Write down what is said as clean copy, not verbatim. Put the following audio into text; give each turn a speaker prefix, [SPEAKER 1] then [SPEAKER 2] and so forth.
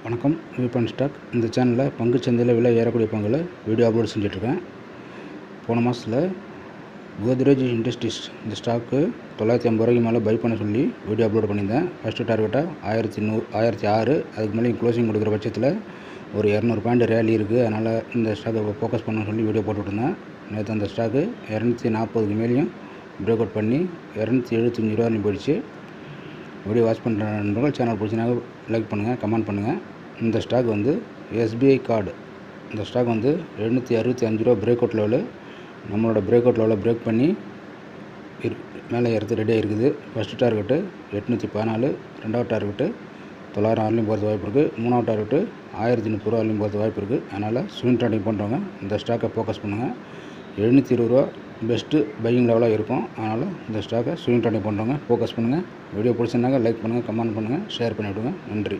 [SPEAKER 1] வணக்கம். வியூபாயிண்ட் ஸ்டாக் இந்த சேனலில் பங்குச்சந்தையில் விலை ஏறக்கூடிய பங்குல வீடியோ அப்லோட் செஞ்சுட்ருக்கேன். போன மாதத்தில் கோத்ரேஜ் இண்டஸ்ட்ரீஸ் இந்த ஸ்டாக்கு 950 ரூபாய்க்கு மேலே பை பண்ண சொல்லி வீடியோ அப்லோட் பண்ணியிருந்தேன். ஃபஸ்ட்டு டார்கெட்டாக 1106. அதுக்கு மேலே க்ளோசிங் கொடுக்குற பட்சத்தில் ஒரு 200 பாயிண்ட் ரேலி இருக்குது. அதனால் இந்த ஸ்டாக்கை ஃபோக்கஸ் பண்ண சொல்லி வீடியோ போட்டுவிட்டுருந்தேன். நேற்று அந்த ஸ்டாக்கு 240க்கு மேலேயும் பிரேக் அவுட் பண்ணி 275 ரூபா போயிடுச்சு. வீடியோ வாட்ச் பண்ணுற நண்பர்கள் சேனல் பிடிச்சினாங்க லைக் பண்ணுங்கள், கமெண்ட் பண்ணுங்கள். இந்த ஸ்டாக் வந்து எஸ்பிஐ கார்டு. இந்த ஸ்டாக் வந்து 765 ரூபா பிரேக் அவுட் லெவலு. நம்மளோட பிரேக் அவுட் லெவலில் பிரேக் பண்ணி மேலே ஏறது ரெடியாக இருக்குது. ஃபஸ்ட்டு டார்கெட்டு 814, ரெண்டாவது டார்கெட்டு 900 வரலையும் போகிறது வாய்ப்பு இருக்குது. மூணாவது டார்கெட்டு 1030 ரூபா வரலையும் போகிறது வாய்ப்பு இருக்குது. அதனால் ஸ்விங் ட்ரேடிங் பண்ணுறவங்க இந்த ஸ்டாக்கை ஃபோக்கஸ் பண்ணுங்கள். 720 ரூபா பெஸ்ட்டு பையிங் லெவலாக இருக்கும். அதனால் இந்த ஸ்டாக்கை ஸ்விங் ட்ரேடிங் பண்ணுறவங்க ஃபோக்கஸ் பண்ணுங்கள். வீடியோ பிடிச்சிருந்தாங்க லைக் பண்ணுங்கள், கமெண்ட் பண்ணுங்கள், ஷேர் பண்ணிவிடுங்க. நன்றி.